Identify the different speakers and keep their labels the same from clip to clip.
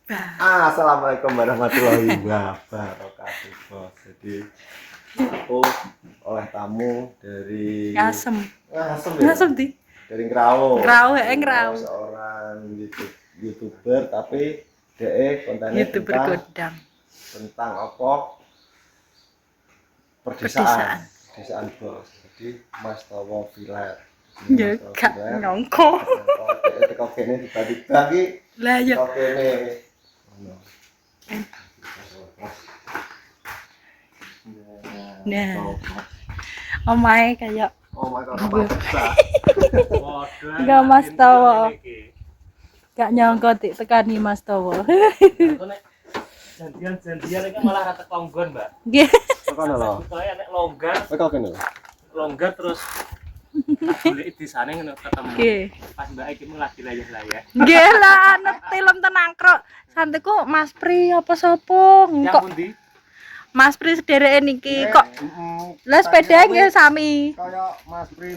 Speaker 1: Assalamualaikum warahmatullahi wabarakatuh, bos. Jadi aku oleh tamu dari
Speaker 2: Ngasem.
Speaker 1: Ngasem ya?
Speaker 2: Ngasem di.
Speaker 1: Dari Ngrawo.
Speaker 2: Ngrawo.
Speaker 1: Seorang YouTuber tapi DE kontennya
Speaker 2: YouTuber kodam.
Speaker 1: tentang apa? Pedesaan, bos. Jadi Mas Towo Village.
Speaker 2: Ya gak nyongko.
Speaker 1: Teko kene tiba-tiba iki.
Speaker 2: Lah ya.
Speaker 1: Teko kene.
Speaker 2: Nah. Omae kayak Enggak Mas Towo. Gak nyongko tekani Mas Towo.
Speaker 3: Janjian iki malah rata konggon, Mbak.
Speaker 2: Nggih.
Speaker 1: Tekan lho.
Speaker 3: Kaya nek longgar,
Speaker 1: Teko kene.
Speaker 3: longgar terus golek disane ngono ketemu.
Speaker 2: Nggih.
Speaker 3: Pas Mbak iki lagi layah-layah.
Speaker 2: Nggih lah anu tilem tenangkrok. Santeku Mas Pri apa sapa?
Speaker 3: Yang
Speaker 2: Kok
Speaker 3: pundi?
Speaker 2: Mas Pri sedereke niki kok lah sepeda nggih sami.
Speaker 1: Kaya Mas Pri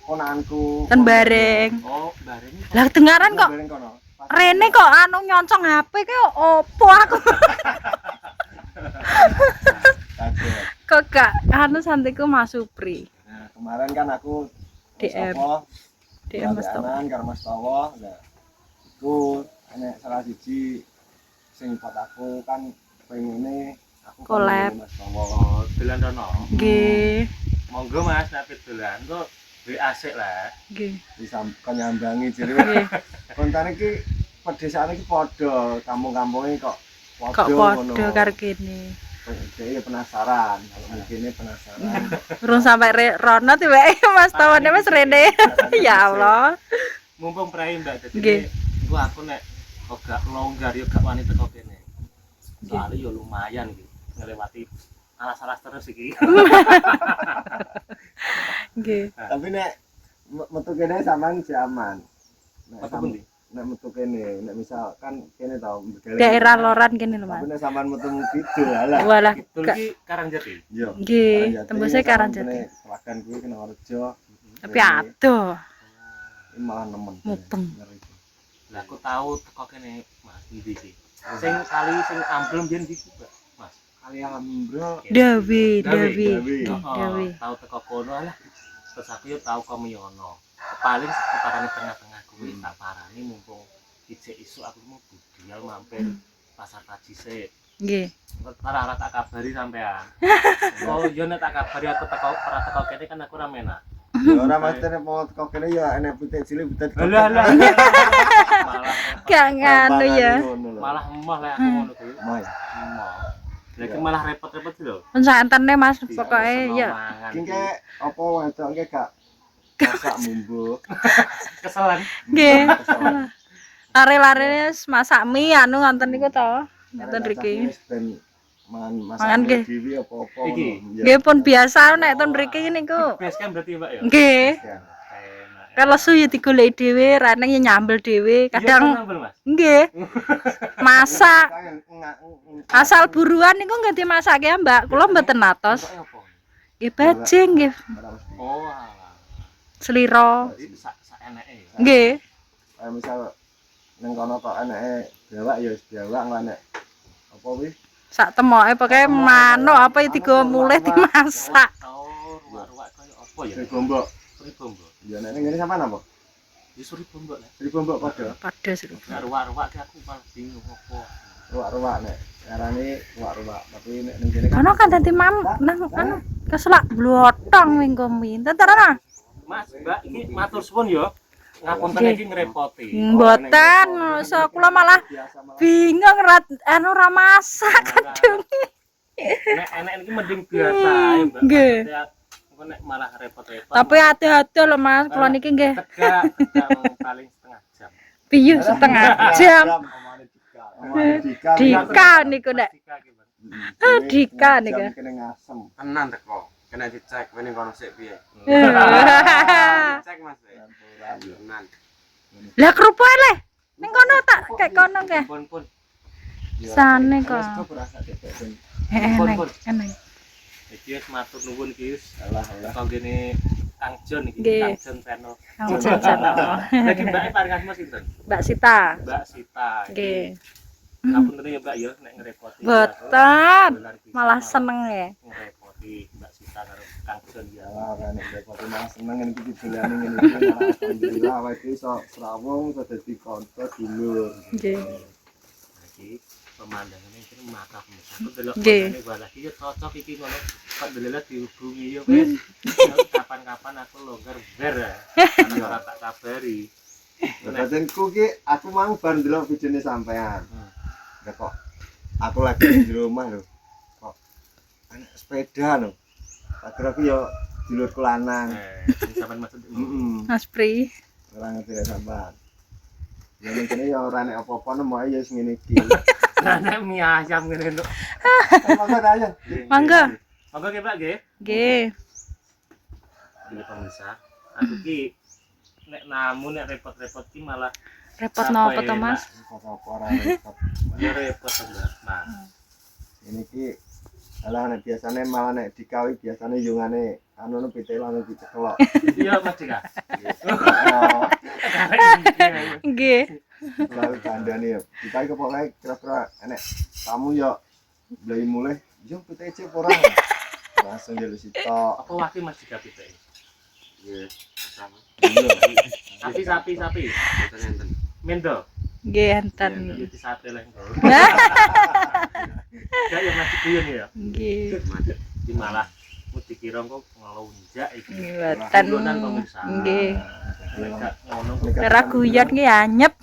Speaker 1: ponakanku.
Speaker 2: Ten bareng.
Speaker 3: Oh, bareng.
Speaker 2: Lah dengaran kok
Speaker 1: Bareng kono.
Speaker 2: Rene kok anu nyoncong HP ki opo aku.
Speaker 1: Kaget.
Speaker 2: Kok gak anu santeku Mas Supri.
Speaker 1: Nah, kemarin kan aku
Speaker 2: DM. DM Mas Towo.
Speaker 1: karo Mas Towo. Nah, iku enek salah siji sing buat aku kan pengene aku
Speaker 2: Collab.
Speaker 1: Mas Towo.
Speaker 3: Oh, dolan rono.
Speaker 2: Nggih.
Speaker 3: Monggo Mas, nek dolan kok duwe asik lah.
Speaker 2: Nggih.
Speaker 1: Bisa nyambangi jere.
Speaker 2: Nggih.
Speaker 1: Kontane iki pedesaan iki padha, kampung-kampunge kok
Speaker 2: Kok padha karo kene.
Speaker 1: Dia penasaran, kalau mungkinnya penasaran.
Speaker 2: Urung sampai rono tiba-tiba Mas Towone Mas Rene. Ya Allah.
Speaker 3: Mumpung prai Mbak dadi
Speaker 2: Nggih.
Speaker 3: engko aku nek kok gak longgar yo gak wani teko kene. Soale yo lumayan iki nglewati alas-alas terus iki.
Speaker 2: Nggih.
Speaker 1: Tapi nek metu kene sampean si aman.
Speaker 3: Apa pundi?
Speaker 1: Nek metu kene, nek misalkan kene tau
Speaker 2: Daerah Loran kene lho
Speaker 1: Tapi
Speaker 2: Mas.
Speaker 1: nek sampean metu kidul alah.
Speaker 2: Walah.
Speaker 3: Kidul iki Karangjati.
Speaker 1: Yo.
Speaker 2: Nggih, tembusnya Karangjati.
Speaker 1: Selakan kuwi kena Rejo.
Speaker 2: Tapi aduh,
Speaker 1: Ini malah nemen.
Speaker 2: mubeng.
Speaker 1: Ngeri.
Speaker 3: Lah aku tahu teko kene Mas ndi iki. Sing kali sing amblem biyen iki, Mas.
Speaker 1: Kali ambrol.
Speaker 2: Dewi.
Speaker 1: Dewi.
Speaker 2: Dewi.
Speaker 3: Tahu teko kono lah. Terus aku yo tahu kamu yono. Paling seputaran tengah-tengah kuwi tak parani mumpung ijek isuk aku mau budal mampir pasar kaji sik.
Speaker 2: Nggih.
Speaker 3: Ora tak kabari sampean. Oh, yo nek tak kabari aku ora teko kene kan aku ora menak.
Speaker 1: Ya ora mesti nek mau teko kene ya enek pitik cilik pitik.
Speaker 3: Lah. Malah
Speaker 2: Gak nganu ya.
Speaker 3: malah emah lah aku ngono kuwi.
Speaker 1: Mai.
Speaker 3: Emah. Lah iki malah repot-repot lho.
Speaker 2: Pensantene Mas pokoke ya.
Speaker 1: Ki kek apa wedok ki gak masak mumbu.
Speaker 3: Keselan.
Speaker 2: Nggih. Lare-lare masak mie anu ngonten niku to. Ngonten mriki.
Speaker 1: Mangan
Speaker 2: Mangan
Speaker 1: masak
Speaker 2: nggih.
Speaker 1: dhewe apa-apa.
Speaker 3: Iki?
Speaker 2: Nggih pun biasa nek ten mriki niku.
Speaker 3: Best kan berarti Mbak ya.
Speaker 2: Nggih.
Speaker 3: Enak.
Speaker 2: Kalau su ya digoleki dhewe, raneng ya nyambel dhewe. Kadang
Speaker 3: Mas.
Speaker 2: nggih. Masak. Asal buruan niku nggih dimasake ya, Mbak. Kula mboten atos. Nggih bajing nggih,
Speaker 3: Oh, alah.
Speaker 2: slira.
Speaker 3: Sak eneke ya.
Speaker 2: Nggih.
Speaker 1: Kayak misal ning kono kok eneke biawak ya wis biawak nek apa kuwi?
Speaker 2: Sak temoke pokoke manuk apa ya digawa mulih dimasak.
Speaker 3: Oh, ruwak-ruwak kaya apa ya?
Speaker 1: Sri bombok.
Speaker 3: Suri bombok.
Speaker 1: Ya nek ngene sampean apa?
Speaker 3: Ya suri bombok lah.
Speaker 1: Sri bombok padha.
Speaker 2: Padha sih.
Speaker 3: Nah, ruwak-ruwak ki aku malah bingung apa.
Speaker 1: Ruwak-ruwak nek ngarani ruwak-ruwak, tapi nek ning kene
Speaker 2: Kono kan dadi mam nang anu keselak blotong minggu minta terana.
Speaker 3: Mas, Mbak, iki matur suwun ya. Ngapunten
Speaker 2: Nggih.
Speaker 3: iki ngrepoti.
Speaker 2: Mboten, so kula malah bingung anu ora masak kadung.
Speaker 3: Nek enek iki mending biasa ae, Mbak.
Speaker 2: Nggih.
Speaker 3: Engko nek malah repot-repot.
Speaker 2: Tapi hati-hati lho Mas, kula niki nggih
Speaker 3: tegak paling setengah jam.
Speaker 2: piyu setengah jam.
Speaker 1: Dika.
Speaker 2: Dika niku nek.
Speaker 3: Dika ki, Mbak.
Speaker 2: Dika niku.
Speaker 1: Kene ngasem.
Speaker 4: Tenan teko. Kena dicek wene kono sik piye. Cek Mas. Tenan.
Speaker 2: Lah kerupuk le. Ning kono tak kayak kono nggih.
Speaker 3: Pun.
Speaker 2: Sane kok.
Speaker 1: Kok berasa dipek.
Speaker 2: Enak, enak.
Speaker 3: Iki wis matur nuwun iki wis.
Speaker 1: Alah.
Speaker 3: Kanggene Kang Jon iki,
Speaker 2: Nggih.
Speaker 3: Kang Jon Channel.
Speaker 2: Kang Jon Channel.
Speaker 3: Lagi Mbak paringan Mas sinten?
Speaker 2: Mbak Sita.
Speaker 3: Mbak Sita.
Speaker 2: Nggih.
Speaker 3: Ngapunten ya Mbak ya nek ngrepoti.
Speaker 2: Boten. Malah seneng ya.
Speaker 3: Ngrepoti Mbak Sita karo Kang Jon ya.
Speaker 1: Ya kan nek foto malah seneng ngene iki dolane ngene iki malah alhamdulillah awake iso srawung iso dadi kanca dulur.
Speaker 2: Nggih.
Speaker 3: Iki pemandangane iki makap Mas. Aku delok
Speaker 2: Nggih.
Speaker 3: fotone walah iki cocok iki ngono. Kok delele dihubungi yo wis. Kapan-kapan aku longgar ber. Ana ora tak kabari.
Speaker 1: Batinku ki aku mau bar ndelok videone sampean. Ya kok aku lagi di rumah lho. Kok ana sepeda lho. Tak kira ki yo dulurku lanang.
Speaker 3: Sampeyan maksud
Speaker 1: Heeh.
Speaker 2: Mas Pri.
Speaker 1: Ora ngerti rek sampean. Ya ning kene yo ora nek apa-apa nemu ae ya sing ngene iki.
Speaker 3: Lah nek mie ayam ngene lho.
Speaker 1: Monggo ta ayo.
Speaker 2: Mangga.
Speaker 3: Monggo nggih Pak nggih.
Speaker 2: Nggih.
Speaker 3: Ini pemirsa. Aku ki nek namun nek repot-repot ki malah
Speaker 2: Repot napa to, Mas?
Speaker 1: Apa-apa ora repot.
Speaker 3: ya repot to Mbak. Mas.
Speaker 1: Ini ki alah nek biasane malah nek dikawi biasane yungane anu no pitelan dicekelok.
Speaker 3: Iya Mas Dika.
Speaker 1: Oh,
Speaker 2: Nggih.
Speaker 1: lalu kandhane ya. Dikawi kepokoke kira-kira enek kamu yo beli mulai yo PTC ora. Langsung jelu sitok.
Speaker 3: Apa wakil Mas Dika pitik?
Speaker 4: Nggih, sama.
Speaker 3: Sapi.
Speaker 4: Boten enten.
Speaker 3: Mendo.
Speaker 2: Nggih enten.
Speaker 3: Iki di sate lek engko. Ya ya Mas Dika ya.
Speaker 2: Nggih.
Speaker 4: Madep.
Speaker 3: Di malah mesti kira engko ngelunjak iki.
Speaker 2: Mboten.
Speaker 3: Dulunan pemirsa.
Speaker 2: Nggih.
Speaker 3: Nek gak ngono
Speaker 2: Ora guyon ki anyep.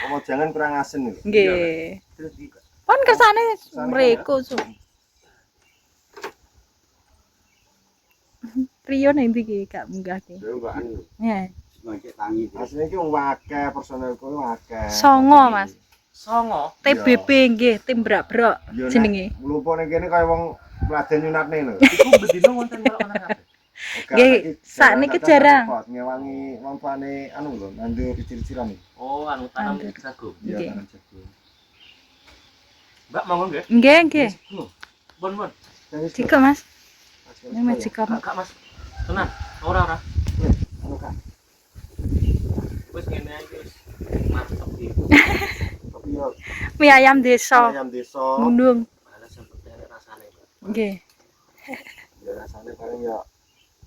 Speaker 1: Oh, jangan kurang asin lho.
Speaker 2: Nggih.
Speaker 3: terus iki
Speaker 2: Pon kesane mreko su. Rio nang ndi ki gak munggah ki.
Speaker 4: Yo mbak anu.
Speaker 2: Ya.
Speaker 4: Ngekek tangi.
Speaker 1: Asline ki wong akeh personelku akeh.
Speaker 2: Songo, Mas.
Speaker 3: songo.
Speaker 2: TBB nggih, tim brak-brak
Speaker 1: Yo, nek
Speaker 2: jenenge.
Speaker 1: Mlumpuk ning kene kaya wong mladen nyunatne lho.
Speaker 3: Iku bedino wonten karo ana kabeh.
Speaker 2: Nggih, sakniki jarang.
Speaker 1: Ngewangi wong tuane anu lho, nandur ciri-ciran iki.
Speaker 3: Oh, anu tanam
Speaker 2: Nandur.
Speaker 3: jagung.
Speaker 1: Iya,
Speaker 2: Nggih.
Speaker 1: tanam jagung.
Speaker 3: Mbak monggo nggih.
Speaker 2: Nggih, nggih.
Speaker 3: Bon.
Speaker 2: Jika, Mas. Ini majika, Mas.
Speaker 3: Kak Mas. Tenang. Ora.
Speaker 1: Anu Kak,
Speaker 3: Wis ngene ae wis. Mantep iki.
Speaker 1: tapi yo
Speaker 2: Mie ayam desa.
Speaker 1: ayam desa.
Speaker 2: Mundung.
Speaker 3: Malah sempet enek rasane, Mbak.
Speaker 2: Nggih.
Speaker 1: Ya rasane paling yo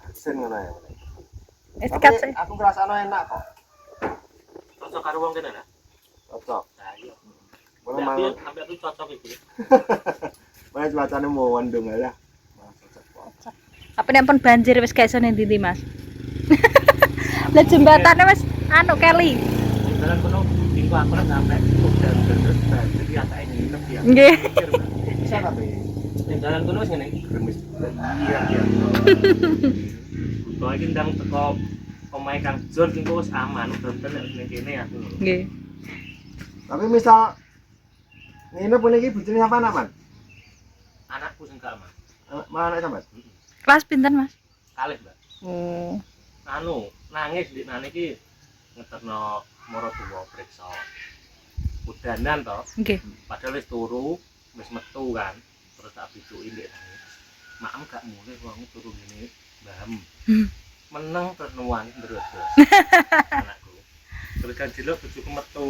Speaker 1: asin ngono ya.
Speaker 2: Wis
Speaker 1: Tapi
Speaker 2: dikasih.
Speaker 1: aku ngrasakno enak kok.
Speaker 3: Cocok karo wong kene lah.
Speaker 1: Cocok.
Speaker 3: Lah iya.
Speaker 1: Boleh
Speaker 3: Tapi
Speaker 1: mangan.
Speaker 3: sampe aku cocok iki.
Speaker 1: Mana cuacane mau wandung aja. Wah, cocok kok.
Speaker 2: Apa nek pun banjir wis gak iso ning ndi, Mas. Lah jembatane wis anu keli.
Speaker 3: Dalan kono minggu aku nek sampe udan terus banjir iki atake nginep ya.
Speaker 2: Nggih.
Speaker 1: Bisa tapi
Speaker 3: Ning dalan kono wis ngene.
Speaker 1: gemis.
Speaker 3: Iya. Kok iki ndang teko omahe Kang Jon iki wis aman, udan nek ning kene aku.
Speaker 2: Nggih.
Speaker 1: Tapi misal nginep ngene iki bojone sampean aman?
Speaker 3: Anakku sing gak aman.
Speaker 1: Malah anak sampean.
Speaker 2: Kelas pinten, Mas?
Speaker 3: Kalih, Mbak.
Speaker 2: Oh.
Speaker 3: Anu, nangis di nane iki ngeterno Maratua priksa. Udanan to,
Speaker 2: Nggih.
Speaker 3: padahal wis turu, wis metu kan. Terus tak biduki ndek nangis. Maem gak mulih wong turu ngene, Mbam. Meneng terus nuwani ndrodos. Anakku. Terus kan jeluk bojoku metu.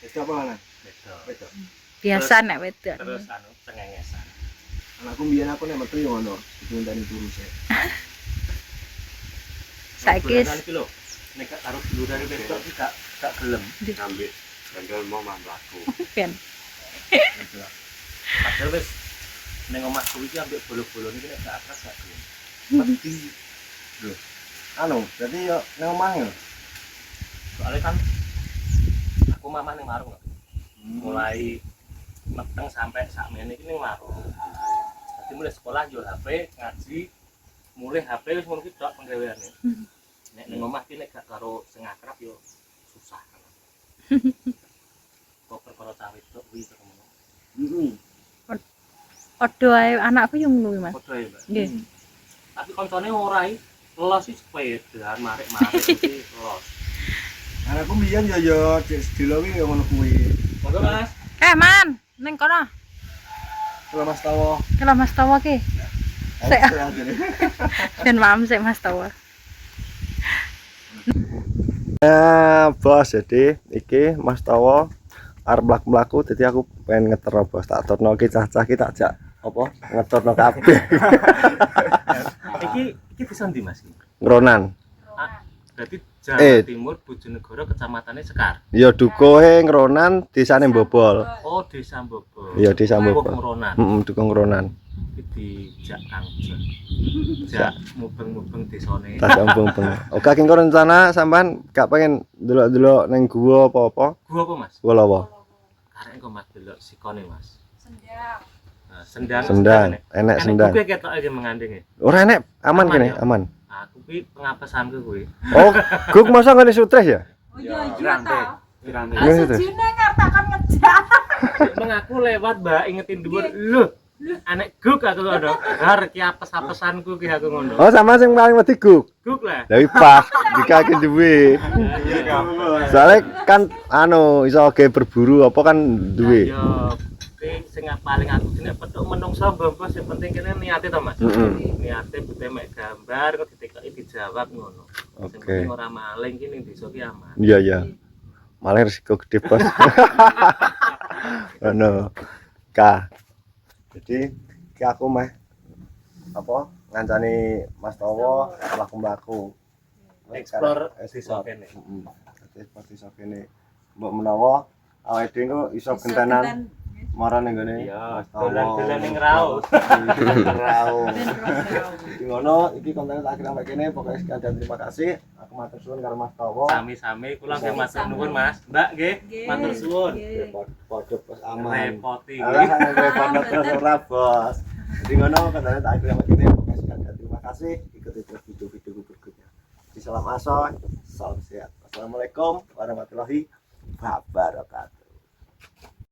Speaker 1: Itu apa lan?
Speaker 3: Beda.
Speaker 1: Betul.
Speaker 2: Biasa nek wedok.
Speaker 3: Terus anu cengengesan.
Speaker 1: Anakku mbiyen aku nek metu yo ngono, dituntani turu sik.
Speaker 2: Saiki
Speaker 3: Dolanan iki lho, nek gak karo dulure wedok iki gak gelem.
Speaker 4: Ngambil gandol mau mlaku.
Speaker 2: ben.
Speaker 3: Padahal wis ning omahku iki ambek bolo-bolo iki nek gak akrab gak gelem. Mesti
Speaker 1: Anu, berarti yo nang omah yo.
Speaker 3: soalnya kan aku mamah ning warung lho. Mulai meteng sampai sakmene iki ning warung. Dadi mulai sekolah yo HP, ngaji, mulai HP wis ngono ki tok penggaweane. Nek ning omah ki nek gak karo sing akrab yo susah kan. Kok perkara cawe tok kuwi ngono.
Speaker 1: Heeh.
Speaker 2: Padha ae anakku yo ngono, Mas.
Speaker 3: Padha ya, Mbak.
Speaker 2: Nggih.
Speaker 3: Tapi koncone ora iki los iki sepedaan marik-marik iki los.
Speaker 1: Anakku mbiyen yo cek sedelo ki yo ngono kuwi.
Speaker 3: Monggo Mas.
Speaker 2: Man, ning kono.
Speaker 1: Kalau Mas Tawo.
Speaker 2: Kalau Mas Tawa ki. Sik. Ben mam sik Mas Tawa.
Speaker 1: Bos, jadi iki Mas Tawo arep mlaku-mlaku dadi aku pengen ngeterno bos tak turno ki cah-cah ki tak jak apa ngeturno kabeh.
Speaker 3: Iki desa ndi Mas?
Speaker 1: Ngronan.
Speaker 3: Berarti Jawa
Speaker 1: Eh.
Speaker 3: Timur Bojonegoro kecamatannya Sekar.
Speaker 1: Ya dukuhe Ngronan, desane Bobol.
Speaker 3: Oh, Desa Bobol.
Speaker 1: Iya, Desa
Speaker 3: Bobol.
Speaker 1: Bobol.
Speaker 3: Ngronan.
Speaker 1: Duku Ngronan.
Speaker 3: Iki Jak Kang Jon. Jak mubeng-mubeng desane.
Speaker 1: Tak ampung-ampung. Oke, ki engko rencana sampean gak pengen delok-delok ning gua apa-apa?
Speaker 3: Gua apa Mas?
Speaker 1: Gua apa?
Speaker 3: Karek engko Mas delok sikone Mas. Sendang.
Speaker 1: Sendang, enek sendang.
Speaker 3: Kuwi ketok iki mengandenge.
Speaker 1: Ora enek, aman
Speaker 3: Aman
Speaker 1: kene,
Speaker 3: ya?
Speaker 1: aman.
Speaker 3: Aku kuwi pengapesanku kuwi.
Speaker 1: Oh, guk masa ngene stres ya?
Speaker 2: Oh iya iya ta.
Speaker 4: Piranti.
Speaker 1: Iya, itu.
Speaker 2: Sejine ngartakan ngejak.
Speaker 3: Mengaku lewat Mbak ingetin dhuwur. Lho, anek guk aku ngono. Har ki apes-apesanku ki aku ngono.
Speaker 1: Oh, sama sing paling wedi guk.
Speaker 3: Guk lah.
Speaker 1: Lah pas dikaki duwe. Soalnya kan anu iso ge berburu apa kan duwe.
Speaker 3: Yo, ki sing paling aku dene petuk menungso mbok sing penting kene niate to Mas. Niate bete mek gambar kok ditekoki dijawab ngono. Sing
Speaker 1: Oke.
Speaker 3: penting ora maling ki ning desa ki aman.
Speaker 1: Iya iya. Malah resiko gede bos. Ono. Ka. Jadi ki aku meh apa ngancani Mas Towo mlaku-mlaku.
Speaker 3: Explore desa kene.
Speaker 1: Heeh. Seperti sakene. Mbok menawa awake dhewe iso gentenan marang ning ngene.
Speaker 3: Iya, dolan-dolan ning raus.
Speaker 1: Raus. Iki ngono, iki konten tak akhir sampai kene. Pokoknya sekian dan terima kasih. Aku matur suwun karo Mas Towo.
Speaker 3: Sami-sami kula nggih matur nuwun Mas. Mbak nggih, matur suwun.
Speaker 1: Padha bos aman.
Speaker 3: Repoti.
Speaker 1: Alah, repot terus ora bos. Jadi ngono konten tak akhir sampai kene. Pokoknya sekian dan terima kasih. Ikuti terus video-video berikutnya. Salam aso, salam sehat. Wassalamualaikum warahmatullahi wabarakatuh.